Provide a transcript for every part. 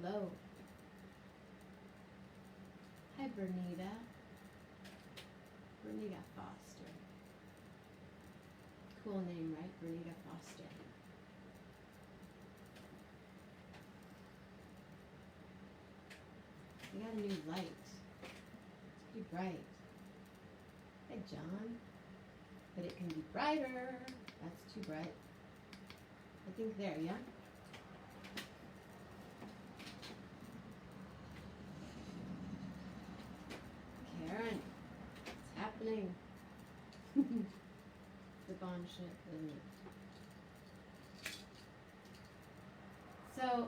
hello. Hi, Bernita. Bernita Foster. Cool name, right? Bernita Foster. We got a new light. It's pretty bright. Hi, John. But it can be brighter. That's too bright. I think there, yeah? Karen, what's happening? The bomb ship, isn't it? So,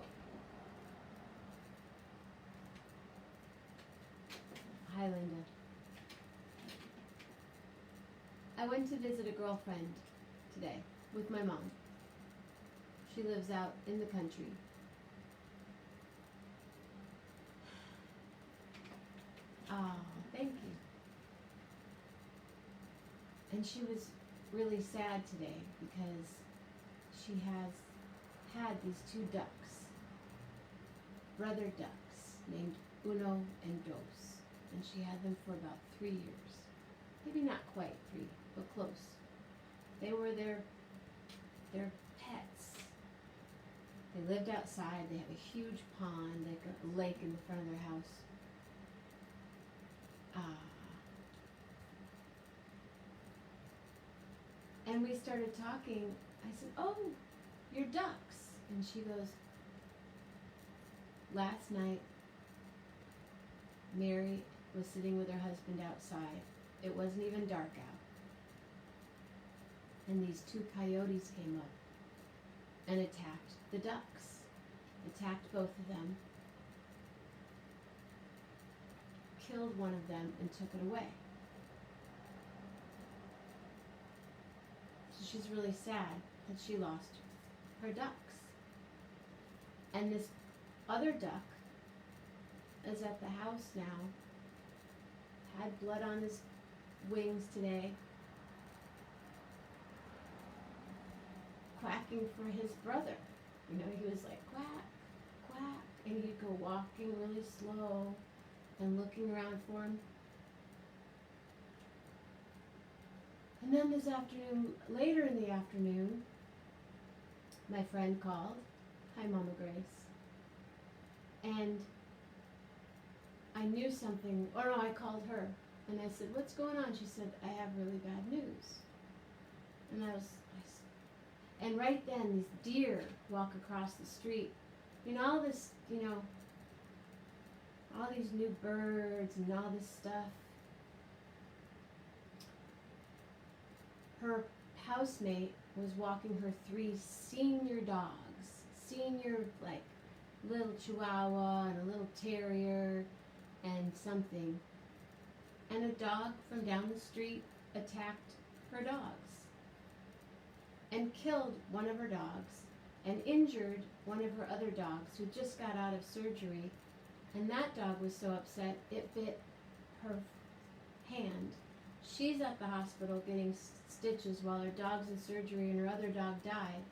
hi, Linda. I went to visit a girlfriend today with my mom. She lives out in the country. Oh, thank you. And she was really sad today because she has had these two ducks, brother ducks, named Uno and Dos. And she had them for about 3 years. Maybe not quite 3, but close. They were their pets. They lived outside. They have a huge pond, like a lake in the front of their house. And we started talking. I said, oh, your ducks. And she goes, last night, Mary was sitting with her husband outside. It wasn't even dark out. And these 2 coyotes came up and attacked the ducks. Attacked both of them. Killed one of them and took it away. So she's really sad that she lost her ducks. And this other duck is at the house now. Had blood on his wings today. Quacking for his brother. You know, he was like, quack, quack. And he'd go walking really slow and looking around for him. And then this afternoon, later in the afternoon, my friend called. Hi, Mama Grace. And I knew something, or no, I called her. And I said, what's going on? She said, I have really bad news. And and right then, these deer walk across the street. You know, all this, you know, all these new birds and all this stuff. Her housemate was walking her 3 senior dogs. Senior, like, little Chihuahua and a little Terrier and something. And a dog from down the street attacked her dogs and killed one of her dogs and injured one of her other dogs who just got out of surgery. And that dog was so upset it bit her hand. She's at the hospital getting stitches while her dog's in surgery and her other dog died.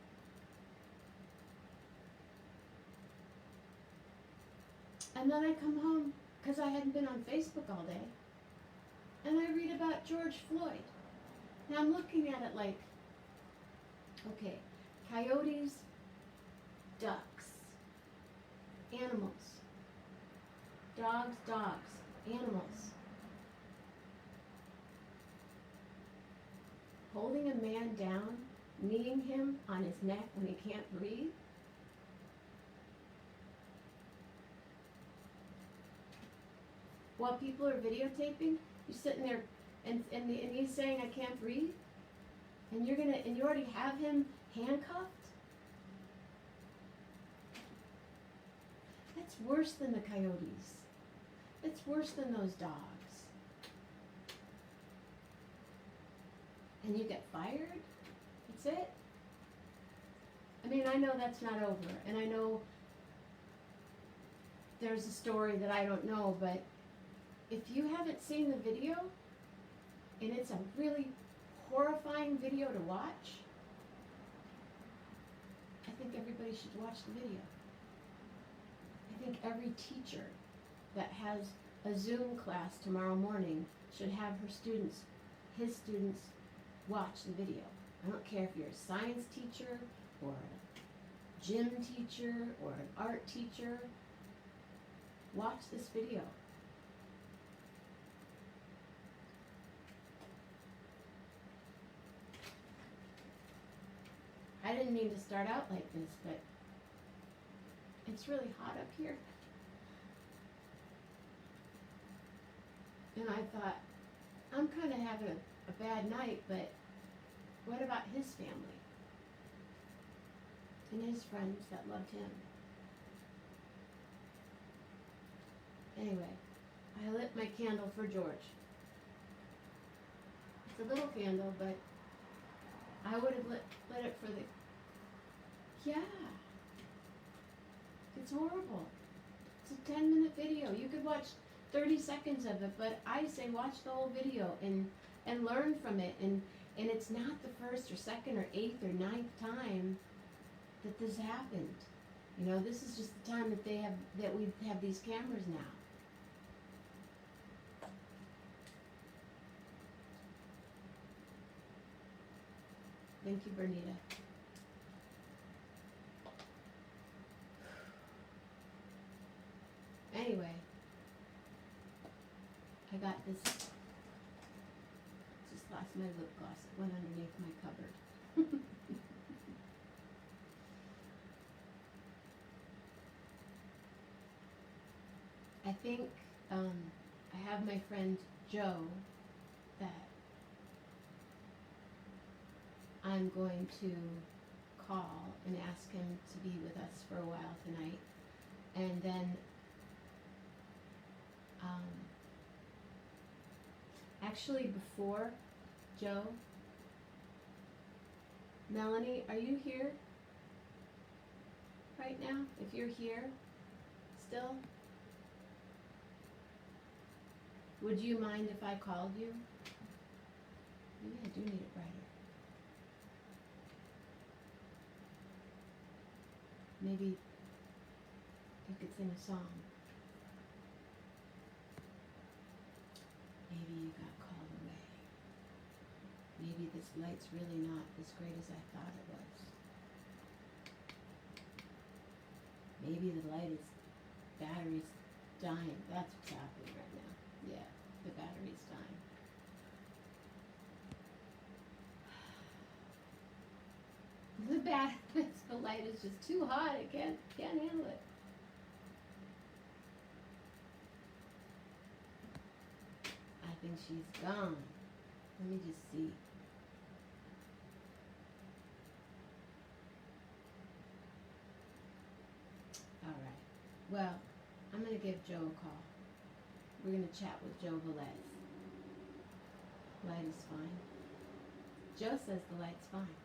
And then I come home because I hadn't been on Facebook all day. And I read about George Floyd. Now I'm looking at it like, okay, coyotes, ducks, animals, dogs, animals. Holding a man down, kneeing him on his neck when he can't breathe. While people are videotaping, you're sitting there and he's saying, I can't breathe. And you already have him handcuffed? That's worse than the coyotes. It's worse than those dogs. And you get fired? That's it? I mean, I know that's not over. And I know there's a story that I don't know, but if you haven't seen the video, and it's a really horrifying video to watch, I think everybody should watch the video. think every teacher that has a Zoom class tomorrow morning should have his students, watch the video. I don't care if you're a science teacher or a gym teacher or an art teacher. Watch this video. I didn't mean to start out like this, but it's really hot up here. And I thought, I'm kind of having a bad night, but what about his family? And his friends that loved him? Anyway, I lit my candle for George. It's a little candle, but I would have lit it for the... Yeah. It's horrible. It's a 10-minute video. You could watch 30 seconds of it, but I say watch the whole video and learn from it. And it's not the first or second or eighth or ninth time that this happened. You know, this is just the time that we have these cameras now. Thank you, Bernita. Anyway, I got this. Just lost my lip gloss. It went underneath my cupboard. I think I have my friend Joe that I'm going to call and ask him to be with us for a while tonight. And then actually before Joe, Melanie, are you here right now? If you're here still, would you mind if I called you? Maybe I do need it brighter. Maybe you could sing a song. Maybe you got called away. Maybe this light's really not as great as I thought it was. Maybe the light is, battery's dying. That's what's happening right now. Yeah, the battery's dying. The light is just too hot. It can't handle it. I think she's gone. Let me just see. All right. Well, I'm going to give Joe a call. We're going to chat with Joe Velez. Light is fine. Joe says the light's fine.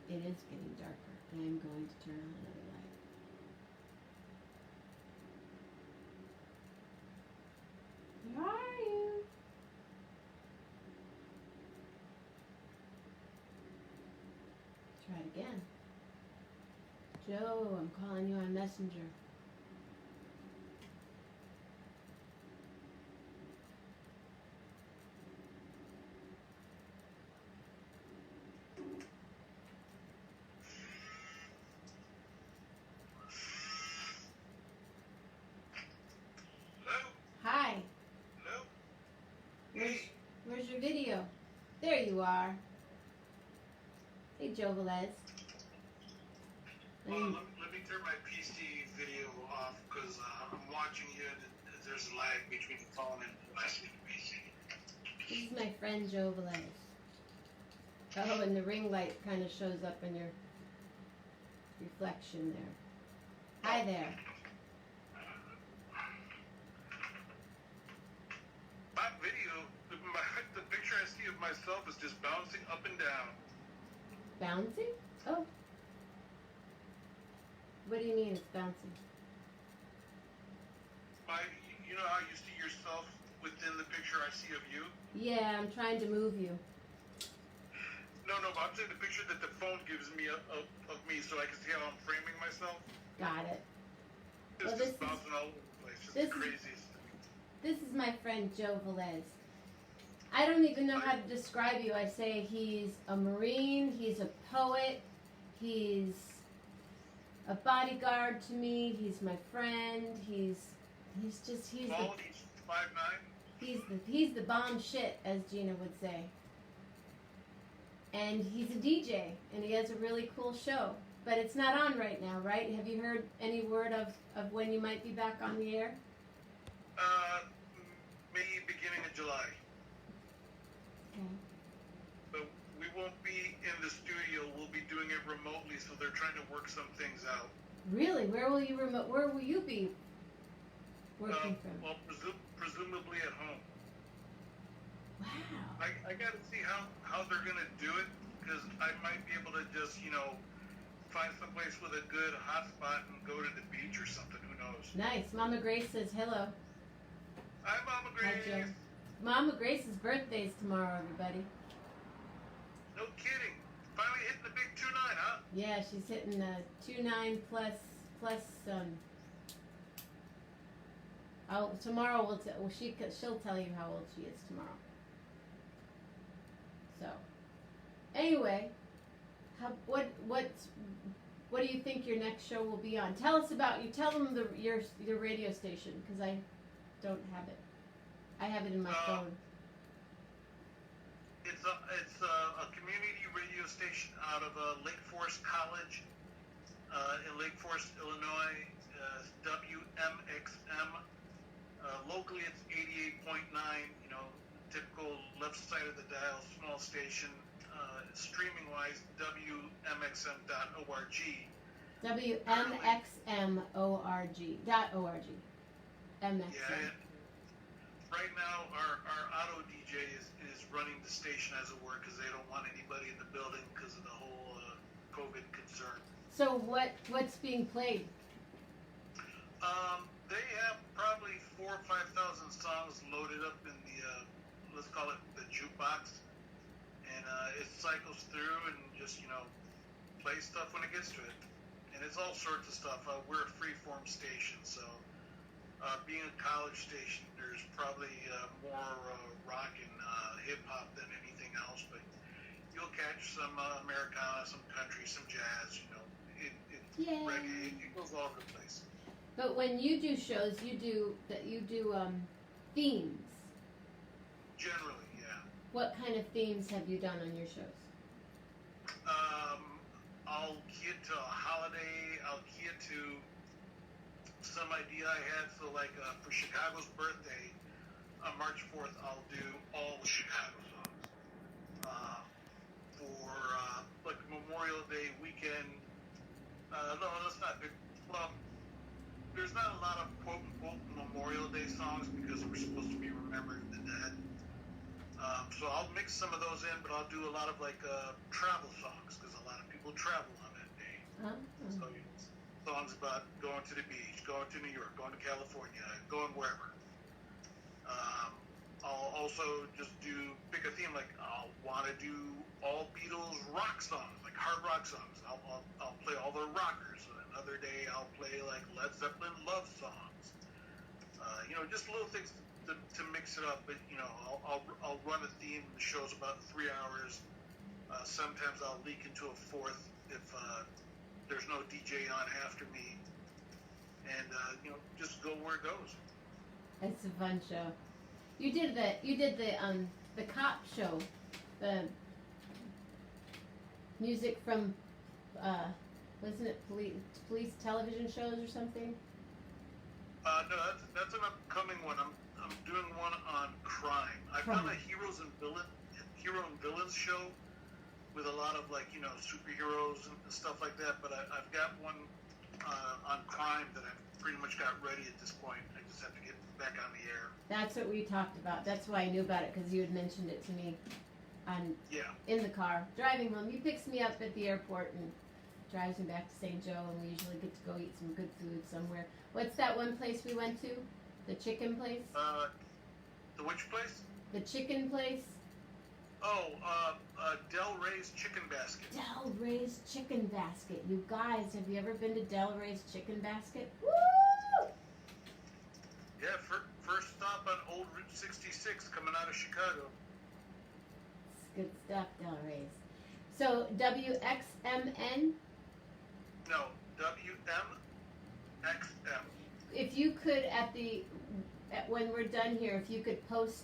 It is getting darker, and I'm going to turn on another light. Where are you? Try it again. Joe, I'm calling you on Messenger. Where's your video? There you are. Hey, Joe Velez. Well, let me turn my PC video off because I'm watching you and there's a lag between the phone and the PC. This is my friend Joe Velez. Oh, and the ring light kind of shows up in your reflection there. Hi there. My video, the picture I see of myself is just bouncing up and down. Bouncing? Oh. What do you mean it's bouncing? you know how you see yourself within the picture I see of you? Yeah, I'm trying to move you. No, but I'm saying the picture that the phone gives me of me so I can see how I'm framing myself. Got it. It's Well, just bouncing all over the place. Just the craziest. This is my friend Joe Velez. I don't even know how to describe you. I say he's a Marine, he's a poet, he's a bodyguard to me, he's my friend, he's Quality's 5'9". he's the bomb shit, as Gina would say. And he's a DJ, and he has a really cool show. But it's not on right now, right? Have you heard any word of when you might be back on the air? Maybe beginning of July. Okay. But we won't be in the studio. We'll be doing it remotely, so they're trying to work some things out. Really? Where will you be working from? Well, presumably at home. Wow. I got to see how they're going to do it, because I might be able to just, find someplace with a good hot spot and go to the beach or something. Who knows? Nice. Mama Grace says hello. Hi, Mama Hi, Grace. Joe. Mama Grace's birthday's tomorrow, everybody. No kidding. Finally hitting the big 2-9, huh? Yeah, she's hitting the 2-9 plus tomorrow she'll tell you how old she is tomorrow. So, anyway, what do you think your next show will be on? Tell them your radio station, because I don't have it. I have it in my phone. It's a community radio station out of Lake Forest College in Lake Forest, Illinois. WMXM. Locally, it's 88.9. Typical left side of the dial, small station. Streaming wise, WMXM.org. WMXM.org. MXM. Yeah. Right now, our auto DJ is running the station, as it were, because they don't want anybody in the building because of the whole COVID concern. So what's being played? They have probably 4,000 or 5,000 songs loaded up in the let's call it the jukebox, and it cycles through and just plays stuff when it gets to it, and it's all sorts of stuff. We're a freeform station, so being a college station, there's probably more rock and hip hop than anything else, but you'll catch some Americana, some country, some jazz. Reggae. It goes all over the place. But when you do shows, you do themes. Generally, yeah. What kind of themes have you done on your shows? I'll key it to a holiday. I'll key it to some idea I had. So, like for Chicago's birthday, on March 4th, I'll do all the Chicago songs. For like Memorial Day weekend, no, that's not big. Well, there's not a lot of quote-unquote Memorial Day songs because we're supposed to be remembering the dead. So I'll mix some of those in, but I'll do a lot of travel songs because a lot of people travel on that day. So songs about going to the beach, going to New York, going to California, going wherever. I'll also just pick a theme, like I'll want to do all Beatles rock songs, like hard rock songs. I'll play all the rockers. Another day I'll play like Led Zeppelin love songs. Just little things to mix it up. But I'll run a theme. The show's about 3 hours. Sometimes I'll leak into a fourth if there's no DJ on after me, and just go where it goes. It's a fun show. You did the cop show, the music from wasn't it police television shows or something? No, that's an upcoming one. I'm doing one on crime. I've done a hero and villains show with a lot of superheroes and stuff like that. But I've got one on crime that I've pretty much got ready at this point. I just have to get back on the air. That's what we talked about. That's why I knew about it, because you had mentioned it to me. In the car driving home. He picks me up at the airport and drives me back to St. Joe, and we usually get to go eat some good food somewhere. What's that one place we went to? The chicken place? The which place? The chicken place? Oh, Del Rey's Chicken Basket. Del Rey's Chicken Basket. You guys, have you ever been to Del Rey's Chicken Basket? Woo! Yeah, first stop on Old Route 66 coming out of Chicago. It's good stuff, Del Rey's. So, WXMN? No, WMXM. If you could, when we're done here, if you could post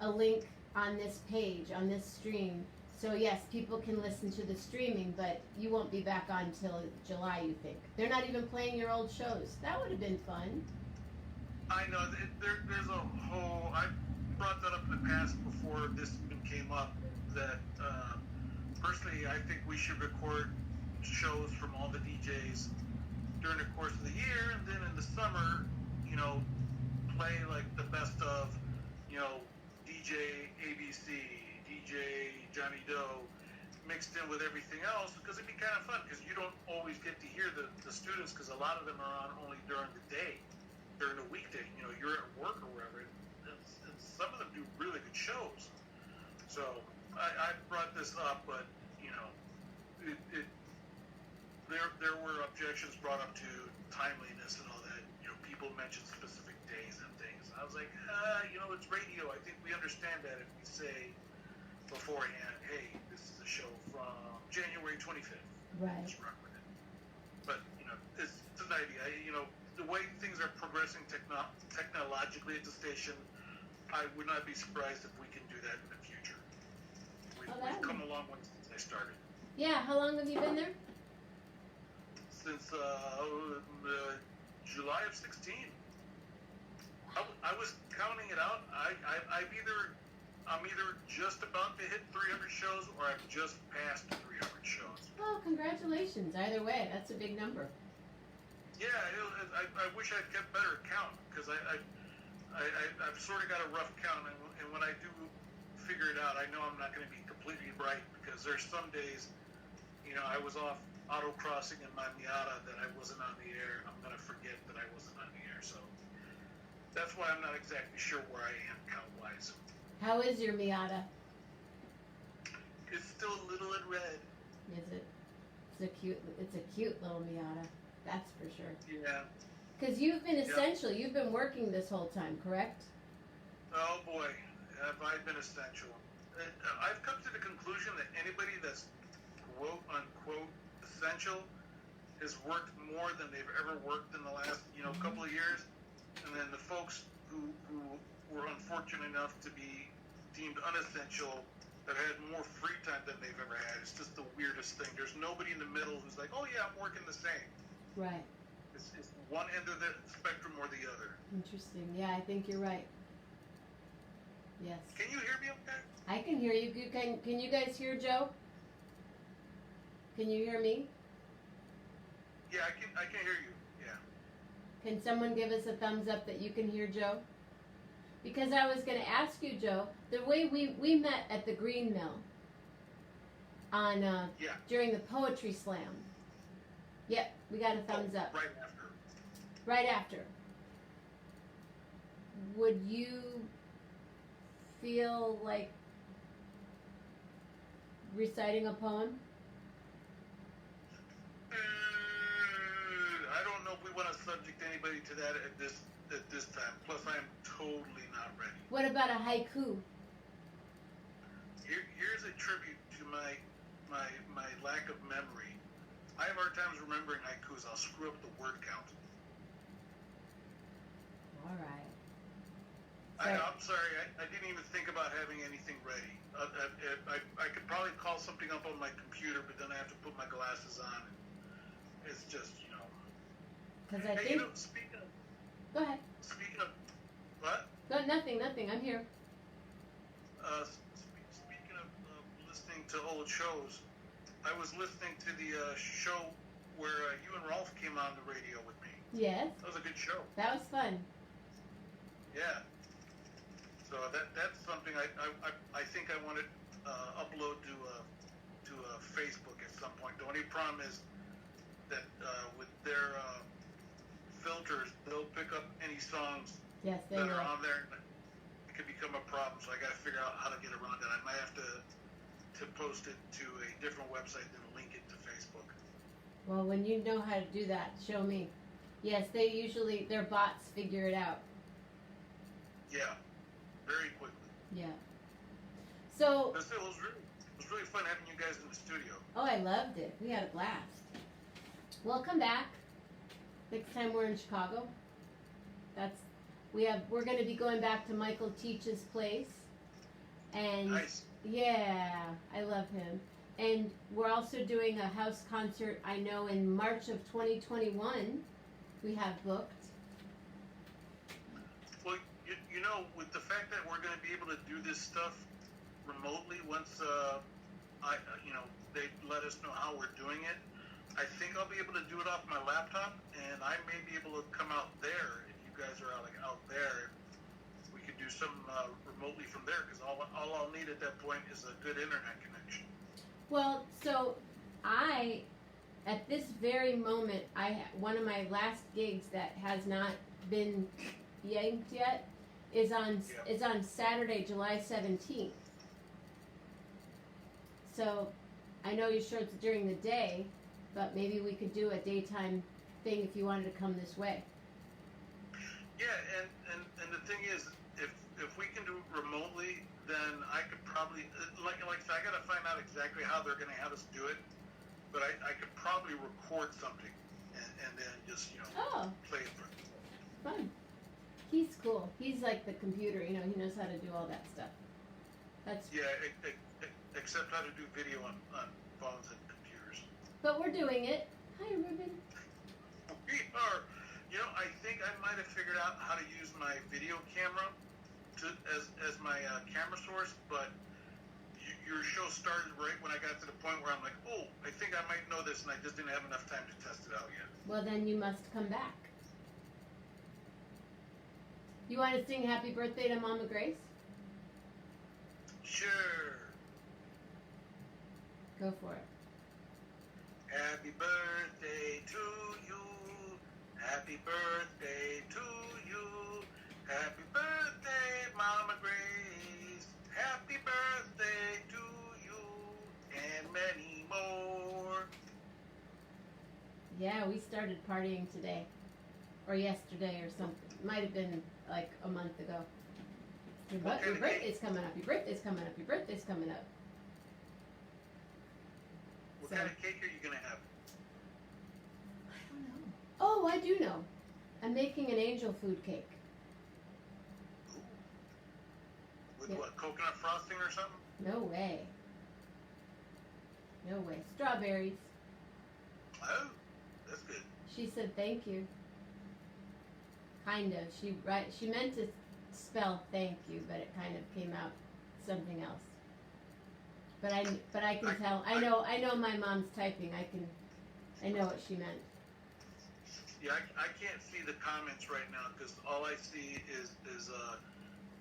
a link on this page, on this stream. So yes, people can listen to the streaming, but you won't be back on till July, you think. They're not even playing your old shows. That would have been fun. I know, there's a whole, I brought that up in the past before this even came up, that personally I think we should record shows from all the DJs during the course of the year, and then in the summer, play like the best of, DJ ABC, DJ Johnny Doe, mixed in with everything else, because it'd be kind of fun, because you don't always get to hear the students, because a lot of them are on only during the day, during the weekday. You're at work or wherever, and some of them do really good shows. So I brought this up, but there were objections brought up to timeliness and all that. People mentioned specific days and things. I was like, it's radio. I think we understand that if we say beforehand, hey, this is a show from January 25th. Right. Just rock with it. But it's an idea. The way things are progressing technologically at the station, I would not be surprised if we can do that in the future. We've come a long way since I started. Yeah, how long have you been there? Since July of 16. I was counting it out. I'm either just about to hit 300 shows, or I've just passed 300 shows. Oh, congratulations. Either way, that's a big number. Yeah, I wish I'd kept better count, because I've sort of got a rough count, and when I do figure it out, I know I'm not going to be completely right, because there's some days, I was off autocrossing in my Miata that I wasn't on the air. I'm going to forget that I wasn't on the air, so that's why I'm not exactly sure where I am count-wise. How is your Miata? It's still little and red. Is it? It's a cute little Miata. That's for sure. Yeah. Because you've been essential. You've been working this whole time, correct? Oh boy, have I been essential. I've come to the conclusion that anybody that's quote unquote essential has worked more than they've ever worked in the last couple of years, and then the folks who were unfortunate enough to be deemed unessential have had more free time than they've ever had. It's just the weirdest thing. There's nobody in the middle who's like, oh yeah, I'm working the same. Right. It's one end of the spectrum or the other. Interesting. Yeah, I think you're right. Yes. Can you hear me okay? I can hear you. Can you guys hear Joe? Can you hear me? Yeah, I can hear you. Yeah. Can someone give us a thumbs up that you can hear Joe? Because I was going to ask you, Joe, the way we met at the Green Mill on during the Poetry Slam. Yep, we got a thumbs up. Right after. Right after. Would you feel like reciting a poem? I don't know if we want to subject anybody to that at this time. Plus, I am totally not ready. What about a haiku? Here's a tribute to my lack of memory. I have hard times remembering haikus. I'll screw up the word count. All right. I'm sorry. I didn't even think about having anything ready. I could probably call something up on my computer, but then I have to put my glasses on. It's just, Because I Hey, think. speaking of. Go ahead. Speaking of. What? No, nothing. I'm here. Speaking of listening to old shows, I was listening to the show where you and Rolf came on the radio with me. Yes. That was a good show. That was fun. Yeah. So that's something I think I want to upload to Facebook at some point. The only problem is that with their filters, they'll pick up any songs Yes, they that will. are on there. It could become a problem, so I got to figure out how to get around it. I might have to post it to a different website than link it to Facebook. Well, when you know how to do that, show me. Yes, they usually, their bots figure it out. Yeah, very quickly. Yeah. So. But still, it was really fun having you guys in the studio. Oh, I loved it. We had a blast. Welcome back. Next time we're in Chicago. We're going to be going back to Michael Teach's place. And Nice. yeah, I love him. And we're also doing a house concert, I know, in March of 2021. We have booked. Well, you know, with the fact that we're going to be able to do this stuff remotely once they let us know how we're doing it, I think I'll be able to do it off my laptop, and I may be able to come out there if you guys are out there. We could do some remotely from there, because all I'll need at that point is a good internet connection. Well, so at this very moment, one of my last gigs that has not been yanked yet is on Saturday, July 17th. So I know you're sure it's during the day, but maybe we could do a daytime thing if you wanted to come this way. Yeah, and the thing is, if we can do it remotely, then I could probably, like I said, I got to find out exactly how they're going to have us do it, but I could probably record something and then just, play it for them. Fun. He's cool. He's like the computer, he knows how to do all that stuff. Yeah, except how to do video on phones and computers. But we're doing it. Hi, Ruben. We are. I think I might have figured out how to use my video camera as my camera source, but your show started right when I got to the point where I'm like, oh, I think I might know this, and I just didn't have enough time to test it out yet. Well, then you must come back. You want to sing Happy Birthday to Mama Grace? Sure. Go for it. Happy birthday to you. Happy birthday to you. Happy birthday, Mama Grace. Happy birthday to you. And many more. Yeah, we started partying today. Or yesterday or something. Might have been like a month ago. Your birthday's coming up. Your birthday's coming up. Your birthday's coming up. What kind of cake are you going to have? I don't know. Oh, I do know. I'm making an angel food cake. Ooh. With what, coconut frosting or something? No way. No way. Strawberries. Oh, that's good. She said thank you. Kind of. She meant to spell thank you, but it kind of came out something else. But I can tell. I know my mom's typing. I know what she meant. Yeah, I can't see the comments right now because all I see is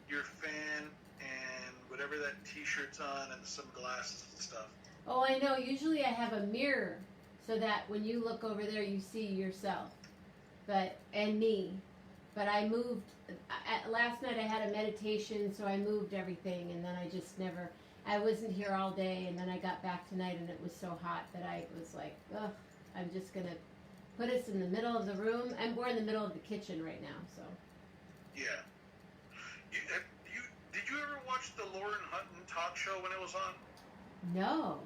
your fan and whatever that T-shirt's on and some glasses and stuff. Oh, I know. Usually I have a mirror so that when you look over there, you see yourself, and me. But I moved. Last night I had a meditation, so I moved everything, and then I wasn't here all day, and then I got back tonight, and it was so hot that I was like, ugh, I'm just going to put us in the middle of the room, and we're in the middle of the kitchen right now, so. Yeah. Did you ever watch the Lauren Hutton talk show when it was on? No.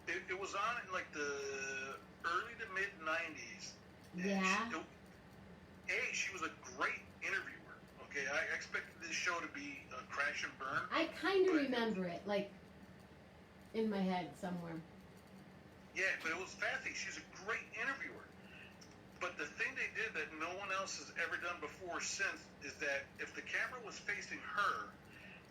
It was on in like the early to mid 90s. Yeah. She was a great interviewer. Okay, I expected this show to be a crash and burn. I kind of remember it, like, in my head somewhere. Yeah, but it was fascinating. She's a great interviewer. But the thing they did that no one else has ever done before or since is that if the camera was facing her,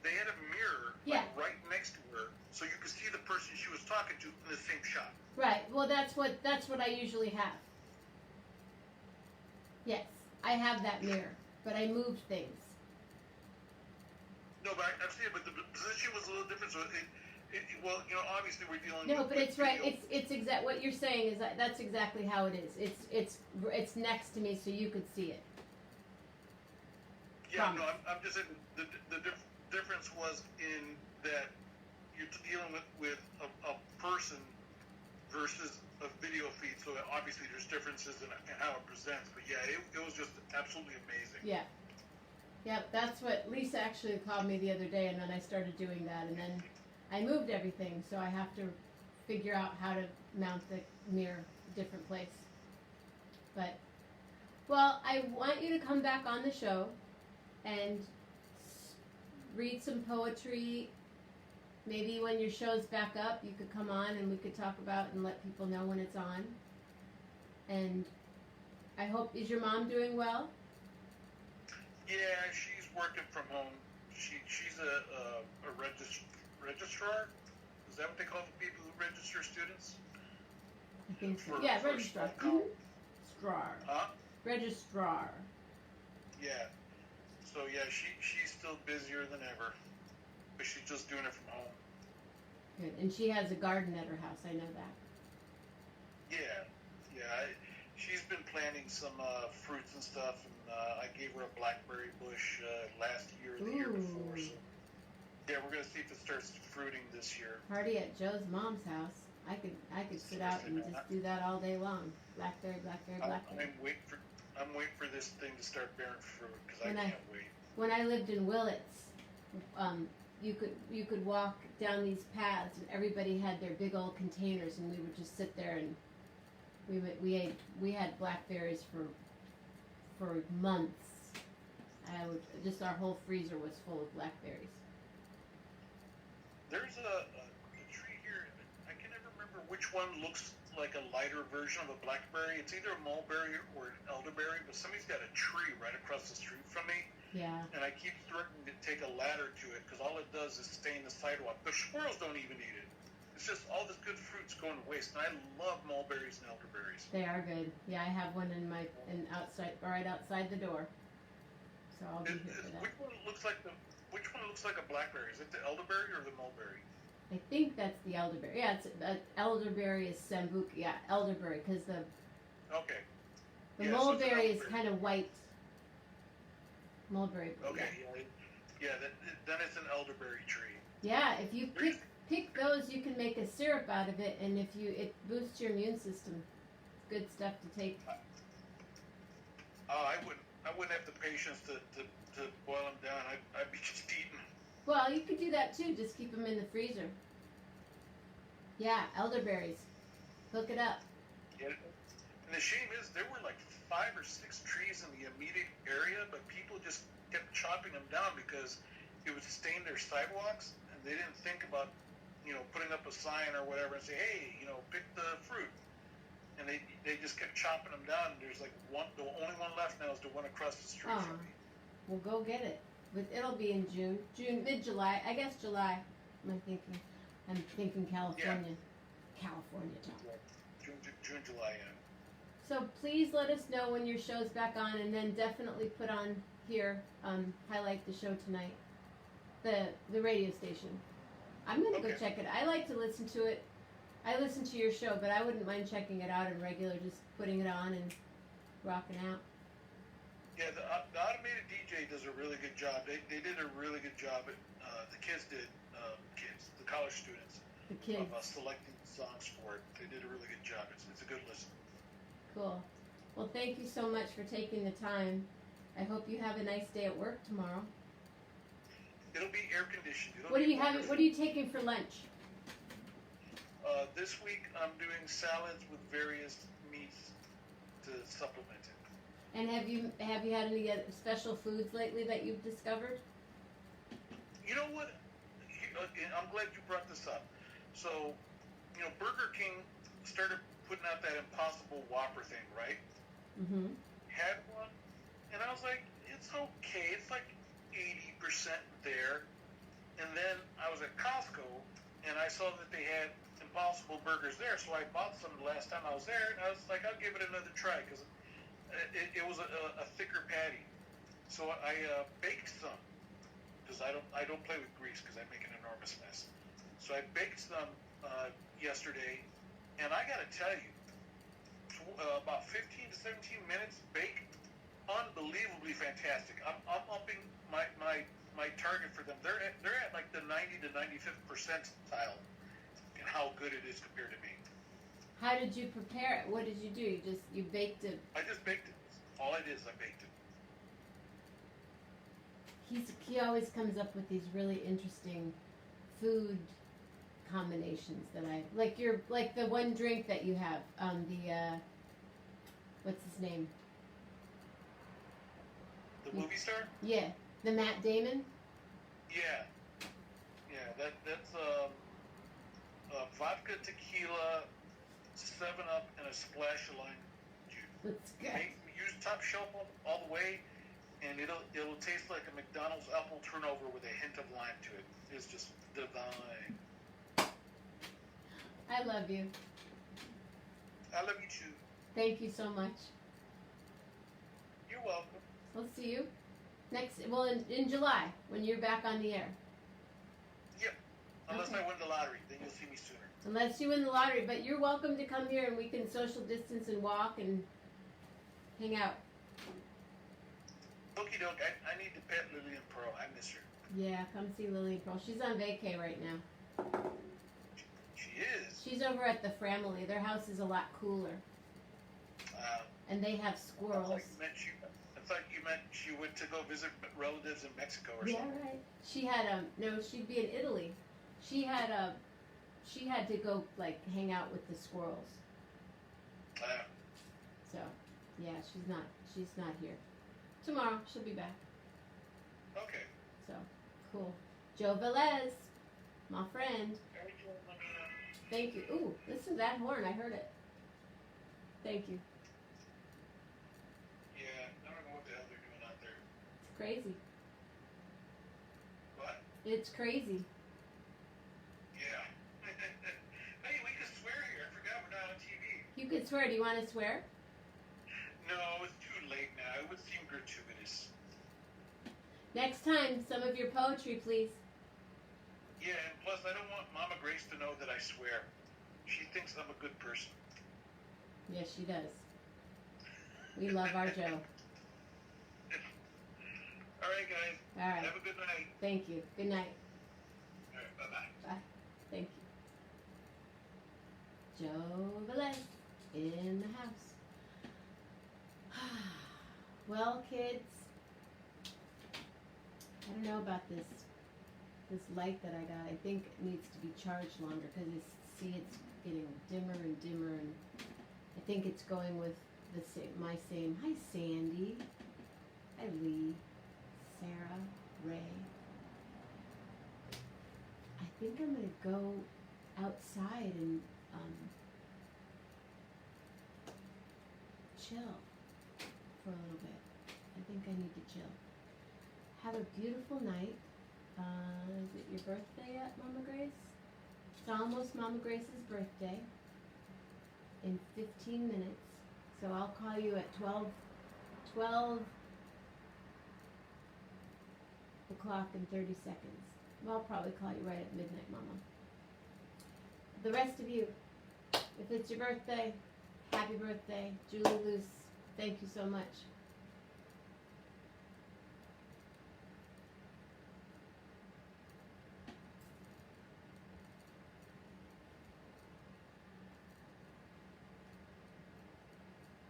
they had a mirror right next to her, so you could see the person she was talking to in the same shot. Right. Well, that's what I usually have. Yes, I have that mirror, but I moved things. No, but I've seen it, but the position was a little different. So obviously we're dealing. No, with but it's right. video. It's exact. What you're saying is that's exactly how it is. It's next to me, so you could see it. Yeah, Promise. no, I'm just saying the difference was in that you're dealing with a person versus a video feed, so obviously there's differences in how it presents. But yeah, it was just absolutely amazing. Yeah. Yep, that's what Lisa actually called me the other day, and then I started doing that, and then I moved everything, so I have to figure out how to mount the mirror a different place. But, well, I want you to come back on the show and read some poetry. Maybe when your show's back up, you could come on and we could talk about and let people know when it's on. And I hope, is your mom doing well? Yeah, she's working from home. She's a registrar. Is that what they call the people who register students? I think so. Yeah, registrar. Registrar. Huh? Registrar. Yeah. So yeah, she's still busier than ever, but she's just doing it from home. Good. And she has a garden at her house. I know that. Yeah. She's been planting some fruits and stuff, and I gave her a blackberry bush last year or the year before. So yeah, we're gonna see if it starts fruiting this year. Party at Joe's mom's house. I could sit out and just do that all day long. Blackberry. I'm waiting for this thing to start bearing fruit because I can't wait. When I lived in Willits, you could walk down these paths, and everybody had their big old containers, and we would just sit there and we had blackberries for months. Our whole freezer was full of blackberries. There's a tree here. I can never remember which one looks like a lighter version of a blackberry. It's either a mulberry or an elderberry, but somebody's got a tree right across the street from me. Yeah. And I keep threatening to take a ladder to it because all it does is stain the sidewalk. The squirrels don't even eat it. It's just all this good fruit's going to waste. And I love mulberries and elderberries. They are good. Yeah, I have one right outside the door. So I'll be here for that. Which one looks like a blackberry? Is it the elderberry or the mulberry? I think that's the elderberry. Yeah, it's elderberry is sambuca. Yeah, elderberry because the mulberry is kind of white. Mulberry. Okay. Yeah. Then it's an elderberry tree. Yeah, if you pick those, you can make a syrup out of it, and it boosts your immune system. It's good stuff to take. I wouldn't have the patience to boil them down. I'd be just eating. Well, you could do that too. Just keep them in the freezer. Yeah, elderberries. Hook it up. Yeah. And the shame is there were like 5 or 6 trees in the immediate area, but people just kept chopping them down because it would stain their sidewalks, and they didn't think about, putting up a sign or whatever and say, hey, pick the fruit. And they just kept chopping them down. And there's like the only one left now is the one across the street from me. Well, go get it. But it'll be in June, mid-July. I guess July. I'm thinking California. Yeah. California time. June, July, yeah. So please let us know when your show's back on, and then definitely put on here, highlight the show tonight, the radio station. I'm gonna go check it. I like to listen to it. I listen to your show, but I wouldn't mind checking it out in regular, just putting it on and rocking out. Yeah, the automated DJ does a really good job. They did a really good job. The kids did, the college students. The kids. Of selecting songs for it. They did a really good job. It's a good listen. Cool. Well, thank you so much for taking the time. I hope you have a nice day at work tomorrow. It'll be air conditioned. What are you taking for lunch? This week I'm doing salads with various meats to supplement it. And have you had any special foods lately that you've discovered? You know what? I'm glad you brought this up. So, Burger King started putting out that Impossible Whopper thing, right? Mm-hmm. Had one, and I was like, it's okay. It's like 80% there. And then I was at Costco, and I saw that they had Impossible Burgers there, so I bought some the last time I was there, and I was like, I'll give it another try, because it was a thicker patty. So I baked some, because I don't play with grease, because I make an enormous mess. So I baked some yesterday, and I got to tell you, about 15 to 17 minutes baked, unbelievably fantastic. I'm upping my target for them. They're at like the 90 to 95th percentile in how good it is compared to me. How did you prepare it? What did you do? You baked it. I just baked it. All I did is I baked it. He always comes up with these really interesting food combinations that I like. Like the one drink that you have. What's his name? The movie star? Yeah, the Matt Damon. Yeah. That's vodka, tequila, 7-Up, and a splash of lime juice. That's good. Use top shelf all the way, and it'll taste like a McDonald's apple turnover with a hint of lime to it. It's just divine. I love you. I love you too. Thank you so much. You're welcome. We'll see you in July when you're back on the air. Yep. Unless Okay. I win the lottery, then you'll see me sooner. Unless you win the lottery, but you're welcome to come here and we can social distance and walk and hang out. Okie doke, I need to pet Lily and Pearl. I miss her. Yeah, come see Lily and Pearl. She's on vacay right now. She is. She's over at the Family. Their house is a lot cooler. And they have squirrels. I thought you meant she went to go visit relatives in Mexico or Yeah, something. right. She had no, she'd be in Italy. She had to go like hang out with the squirrels. So, yeah, she's not here. Tomorrow she'll be back. Okay. So, cool. Joe Velez, my friend. Thank you. Ooh, listen to that horn. I heard it. Thank you. Yeah, I don't know what the hell they're doing out there. It's crazy. What? It's crazy. Yeah. Hey, we can swear here. I forgot we're not on TV. You could swear. Do you want to swear? No, it's too late now. It would seem gratuitous. Next time, some of your poetry, please. Yeah, and plus I don't want Mama Grace to know that I swear. She thinks I'm a good person. Yes, she does. We love our Joe. All right, guys. All right. Have a good night. Thank you. Good night. All right, bye-bye. Bye. Thank you. Joe Velez in the house. Well, kids, I don't know about this light that I got. I think it needs to be charged longer because it's getting dimmer and dimmer, and I think it's going with my same. Hi, Sandy. Hi, Lee. Sarah. Ray. I think I'm gonna go outside and chill for a little bit. I think I need to chill. Have a beautiful night. Is it your birthday yet, Mama Grace? It's almost Mama Grace's birthday in 15 minutes. So I'll call you at 12 o'clock and 30 seconds. Well, I'll probably call you right at midnight, Mama. The rest of you, if it's your birthday, happy birthday. Julie Luce, thank you so much.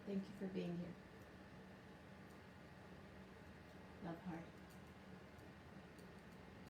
Thank you for being here. Love heart.